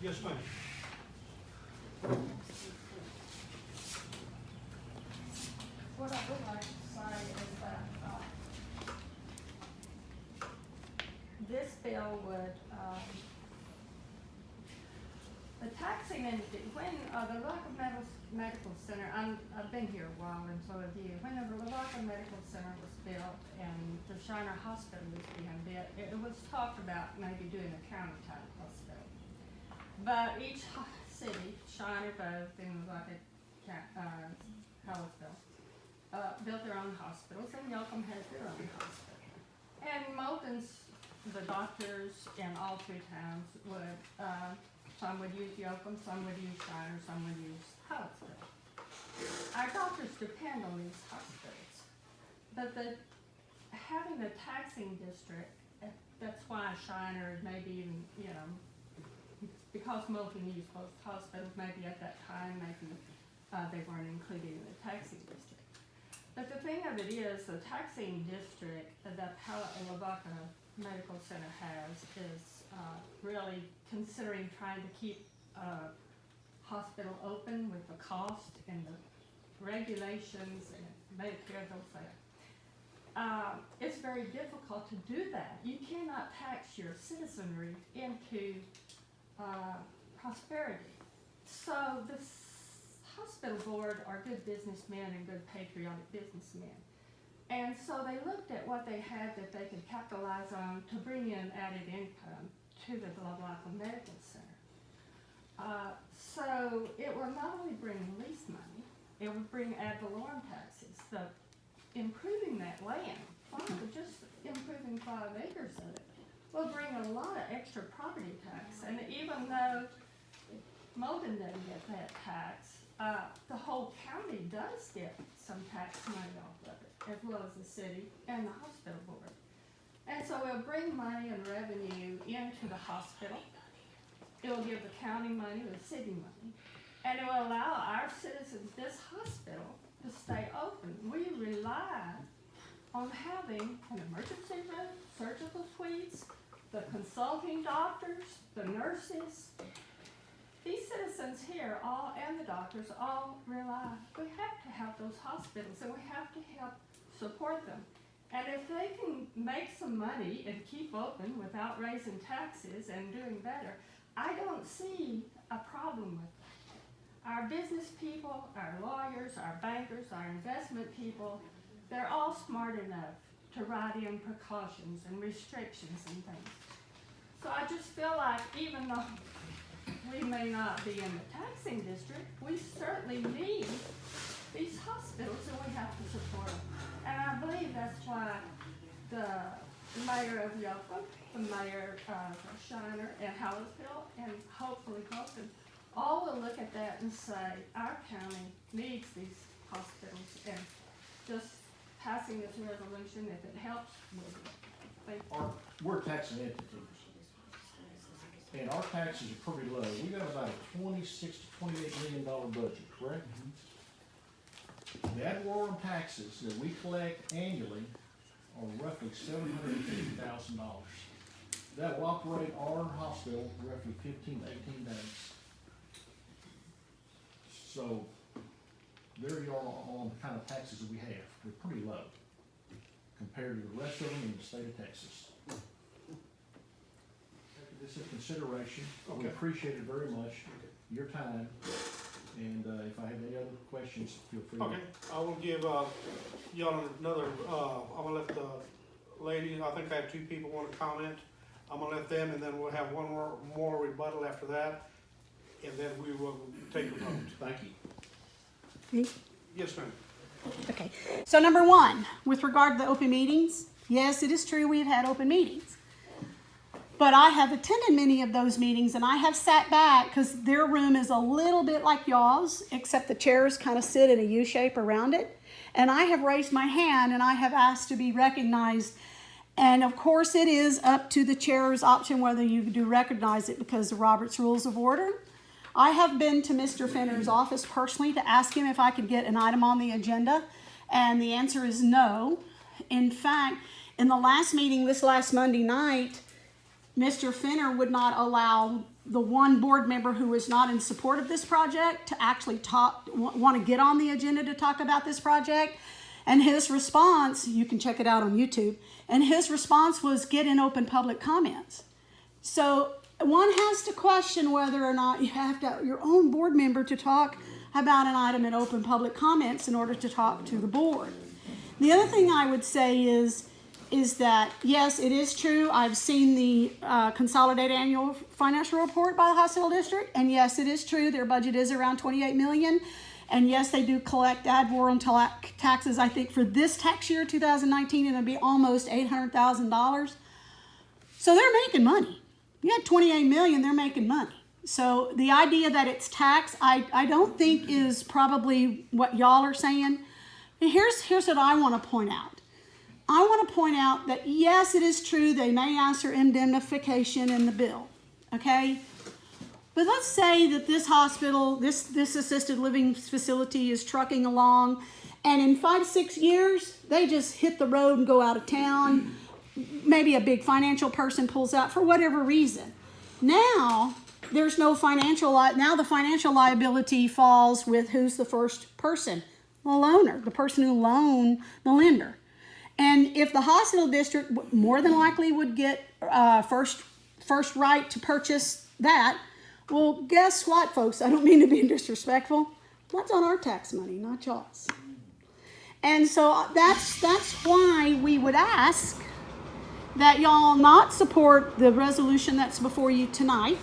Yes, ma'am. What I would like to say is that, this bill would, the taxing industry, when, the local medical center, I've been here a while and so have you, when the local medical center was built and the Shiner Hospital was being built, it was talked about maybe doing a county type hospital. But each city, Shiner both, and like Hallettsville, built their own hospitals, and Yoakum has their own hospital. And Moulton's, the doctors in all three towns would, some would use Yoakum, some would use Shiner, some would use Hallettsville. Our doctors depend on these hospitals, but having the taxing district, that's why Shiner, maybe even, because Moulton used both hospitals, maybe at that time, maybe they weren't included in the taxing district. But the thing of it is, the taxing district that Lavaca Medical Center has is really considering trying to keep hospital open with the cost and the regulations and Medicare, those things. It's very difficult to do that. You cannot tax your citizenry into prosperity. So the hospital board are good businessmen and good patriotic businessmen. And so they looked at what they had that they could capitalize on to bring in added income to the Lavaca Medical Center. So it will not only bring lease money, it would bring ad valorem taxes. The improving that land, just improving 5 acres of it, will bring a lot of extra property tax. And even though Moulton doesn't get that tax, the whole county does get some tax money off of it, as well as the city and the hospital board. And so it'll bring money and revenue into the hospital. It'll give the county money, the city money, and it will allow our citizens, this hospital, to stay open. We rely on having an emergency room, surgical suites, the consulting doctors, the nurses. These citizens here, all, and the doctors, all rely, we have to have those hospitals and we have to help support them. And if they can make some money and keep open without raising taxes and doing better, I don't see a problem with that. Our business people, our lawyers, our bankers, our investment people, they're all smart enough to write in precautions and restrictions and things. So I just feel like even though we may not be in the taxing district, we certainly need these hospitals and we have to support them. And I believe that's why the mayor of Yoakum, the mayor of Shiner and Hallettsville, and hopefully Moulton, all will look at that and say, our county needs these hospitals, and just passing this resolution, if it helps, with it. Thank you. We're a taxing entity, and our taxes are pretty low. We got about a $26 to $28 million budget, correct? The ad valorem taxes that we collect annually are roughly $750,000. That will operate our hospital roughly 15 to 18 days. So there you are on the kind of taxes that we have. They're pretty low compared to the rest of them in the state of Texas. This is consideration. We appreciate it very much, your time. And if I have any other questions, feel free. Okay, I will give y'all another, I'm gonna let the lady, I think I have 2 people want to comment. I'm gonna let them, and then we'll have one more rebuttal after that, and then we will take a vote. Thank you. Me? Yes, ma'am. Okay. So number one, with regard to the open meetings, yes, it is true we've had open meetings. But I have attended many of those meetings, and I have sat back because their room is a little bit like y'all's, except the chairs kind of sit in a U shape around it. And I have raised my hand and I have asked to be recognized. And of course it is up to the chair's option whether you do recognize it because of Robert's Rules of Order. I have been to Mr. Fenner's office personally to ask him if I could get an item on the agenda, and the answer is no. In fact, in the last meeting this last Monday night, Mr. Finner would not allow the one board member who was not in support of this project to actually want to get on the agenda to talk about this project. And his response, you can check it out on YouTube, and his response was get in open public comments. So one has to question whether or not you have to your own board member to talk about an item in open public comments in order to talk to the board. The other thing I would say is that, yes, it is true. I've seen the consolidated annual financial report by the hospital district, and yes, it is true. Their budget is around $28 million, and yes, they do collect ad valorem taxes. I think for this tax year, 2019, it'll be almost $800,000. So they're making money. You had $28 million, they're making money. So the idea that it's tax, I don't think is probably what y'all are saying. Here's what I want to point out. I want to point out that yes, it is true they may ask for indemnification in the bill, okay? But let's say that this hospital, this assisted living facility is trucking along, and in 5-6 years, they just hit the road and go out of town. Maybe a big financial person pulls out for whatever reason. Now, there's no financial, now the financial liability falls with who's the first person? The loaner, the person who loaned the lender. And if the hospital district more than likely would get first right to purchase that, well, guess what, folks? I don't mean to be disrespectful. That's on our tax money, not y'all's. And so that's why we would ask that y'all not support the resolution that's before you tonight.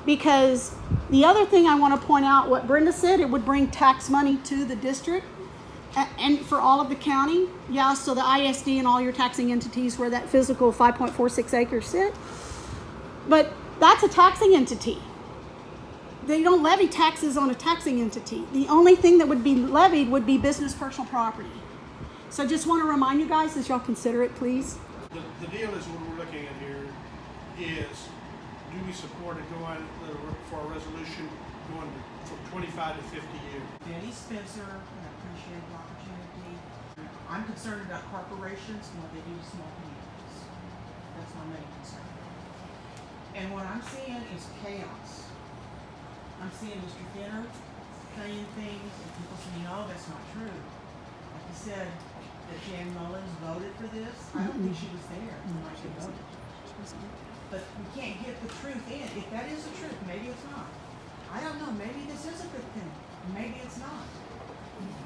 Because the other thing I want to point out, what Brenda said, it would bring tax money to the district and for all of the county. Yeah, so the ISD and all your taxing entities where that physical 5.46 acres sit. But that's a taxing entity. They don't levy taxes on a taxing entity. The only thing that would be levied would be business personal property. So I just want to remind you guys as y'all consider it, please. The deal is what we're looking at here is, do we support it going for a resolution going from 25 to 50 years? Danny Spencer, and I appreciate the opportunity. I'm concerned about corporations and what they do to small communities. That's my main concern. And what I'm seeing is chaos. I'm seeing Mr. Finner saying things and people saying, no, that's not true. Like he said, that Jan Mullins voted for this. I don't think she was there when she voted. But we can't get the truth in. If that is the truth, maybe it's not. I don't know. Maybe this is a good thing. Maybe it's not.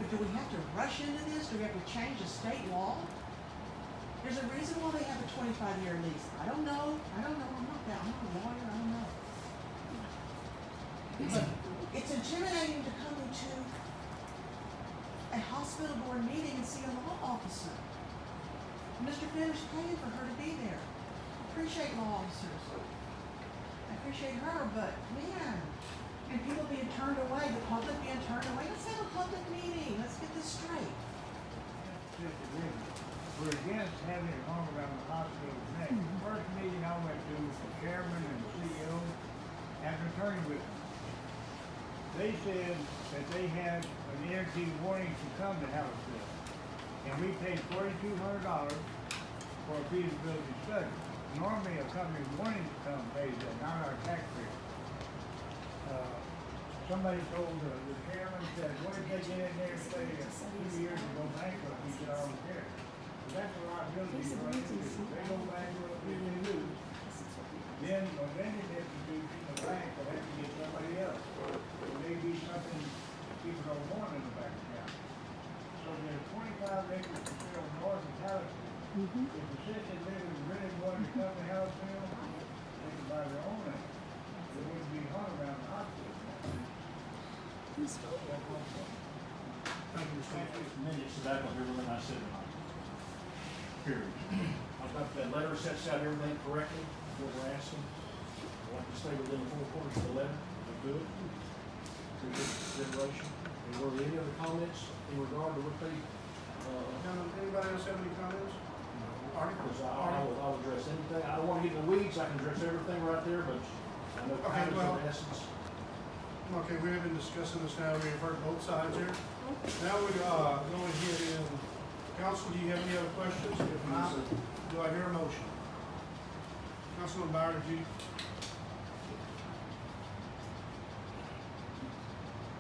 But do we have to rush into this? Do we have to change the state law? There's a reason why they have a 25-year lease. I don't know. I'm not a lawyer. I don't know. But it's intimidating to come into a hospital board meeting and see a law officer. Mr. Finner's paying for her to be there. Appreciate law officers. I appreciate her, but man, and people being turned away, the public being turned away. Let's have a public meeting. Let's get this straight. We're against having it hung around the hospital's neck. The first meeting I went to was the chairman and the CEO and an attorney with them. They said that they had an EMT warning to come to Hallettsville. And we paid $4,200 for a feasibility study. Normally a company wanting to come pays that, not our taxpayer. Somebody told the chairman, said, what if they get in there and say 2 years and go bankrupt? He said, I don't care. So that's a liability you run into. If they go bankrupt, if they lose, then when they get institution, the bank will have to get somebody else. It may be something people don't want in the back account. So there's 25 acres to sell north of Hallettsville. If the assisted living really wanted to come to Hallettsville, they could buy their own land. It wouldn't be hung around the hospital. Thank you, Mr. Minutes back on everything I said tonight. Period. I've got that letter sets out everything correctly, what we're asking. I want to stay within the 4 quarters of the letter, we're good. Good consideration. And were there any other comments in regard to what they, Anybody else have any comments? articles? I'll address anything. I don't want to get in the weeds, I can address everything right there, but I know Okay, comments well- of essence. Okay, we have been discussing this now, we've heard both sides here. Now we go ahead and, council, do you have any other questions? If not, do I hear a motion? Councilman Bauer, did you?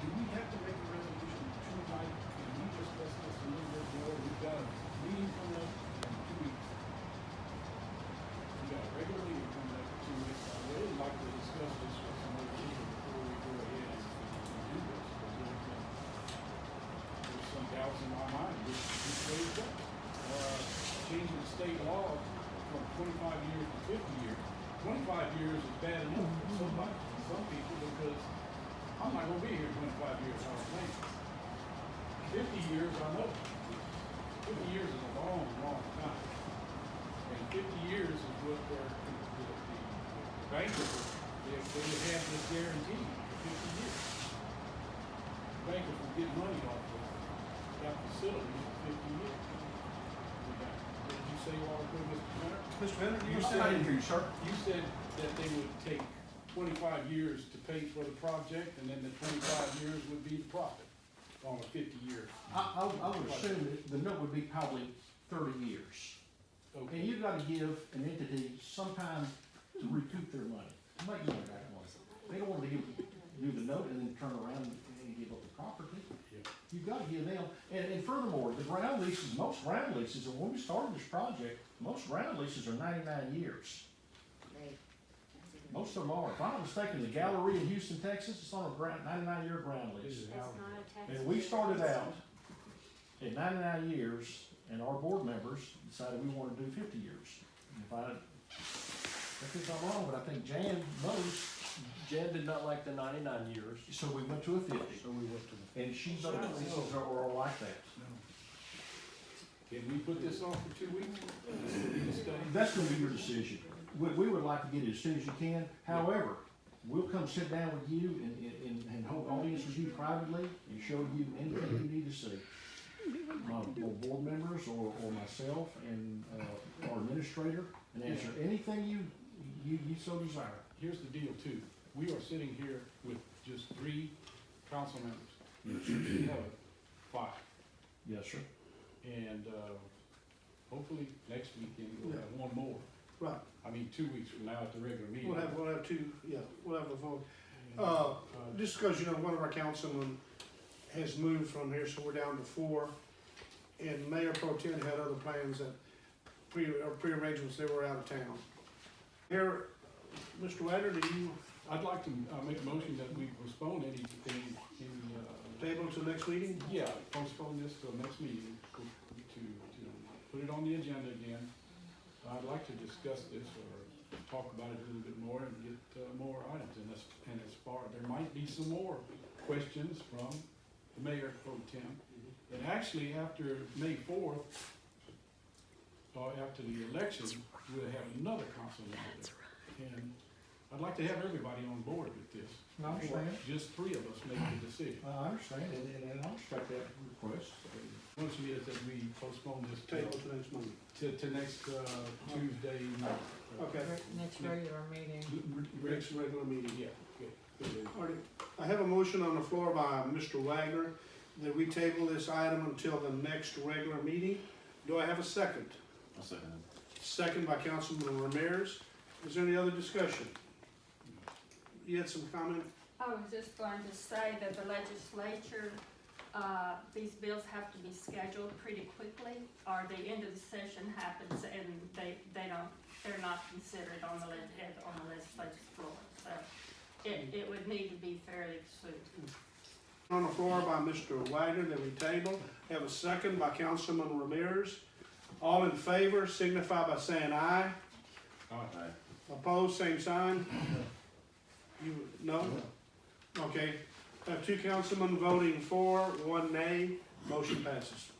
Do we have to make a resolution tonight? Can we discuss this a little bit more? We've got a meeting coming up in 2 weeks. We got a regular meeting coming up in 2 weeks. I really like to discuss this with some other people before we go ahead and do this. Because there's some doubts in my mind, which way to go. Changing the state law from 25 years to 50 years. 25 years is bad enough for somebody, some people, because I'm not gonna be here 25 years, I don't think. 50 years, I know. 50 years is a long, long time. And 50 years is what the bankers, they would have this guarantee for 50 years. Bankers will get money off of that facility for 50 years. What did you say, Walter, Mr. Hunter? Mr. Henry, You you said- I didn't hear you, sir. You said that they would take 25 years to pay for the project, and then the 25 years would be the profit on a 50-year. I would assume that the note would be probably 30 years. And Okay, you've got to give an entity some time to recoup their money, to make money back on it. They don't want to do the note and then turn around and give up the property. Yeah. You've got to give them, and furthermore, the ground leases, most ground leases, and when we started this project, most ground leases are 99 years. Most of them are. If I'm not mistaken, the gallery in Houston, Texas, it's on a 99-year ground lease. And we started out at 99 years, and our board members decided we wanted to do 50 years. And if I'm wrong, but I think Jan knows, Jan did not like the 99 years, so we went to a 50. so we went to the. And she's, leases are all like that. Can we put this on for 2 weeks? This will be the study. That's gonna be your decision. We would like to get it as soon as you can. However, we'll come sit down with you and hold audience with you privately and show you anything you need to see. My board members or myself and our administrator, and answer anything you so desire. Here's the deal too. We are sitting here with just 3 council members. We have 5. Yes, sir. And, hopefully next weekend we'll have one more. Right, I mean, 2 weeks from now at the regular meeting. we'll have two, yeah, we'll have the vote. Just because, you know, one of our councilmen has moved from here, so we're down to 4. And Mayor Pro Tem had other plans that pre-arrangements, they were out of town. Here, Mr. Wagner, do you I'd like to make a motion that we postpone any table to next meeting? yeah, postpone this till next meeting to put it on the agenda again. I'd like to discuss this or talk about it a little bit more and get more items. And as far, there might be some more questions from the Mayor Pro Tem. And actually, after May 4th, after the election, we'll have another council member. And I'd like to have everybody on board with this. I understand. Just 3 of us make the decision. I understand, and I'll respect that request. Once we that we postpone this Table to next Monday. to next Tuesday night. Okay, Next regular meeting. next regular meeting. Yeah, good. All right, I have a motion on the floor by Mr. Wagner that we table this item until the next regular meeting. Do I have a second? I'll second it. Second by Councilman Ramirez. Is there any other discussion? You had some comment? I was just going to say that the legislature, these bills have to be scheduled pretty quickly, or the end of the session happens and they're not considered on the legislative floor. So it would need to be fairly soon. On the floor by Mr. Wagner that we table. Have a second by Councilman Ramirez. All in favor signify by saying aye. Aye. Opposed, same sign. You, no? Okay. Have 2 councilmen voting for, 1 nay. Motion passes.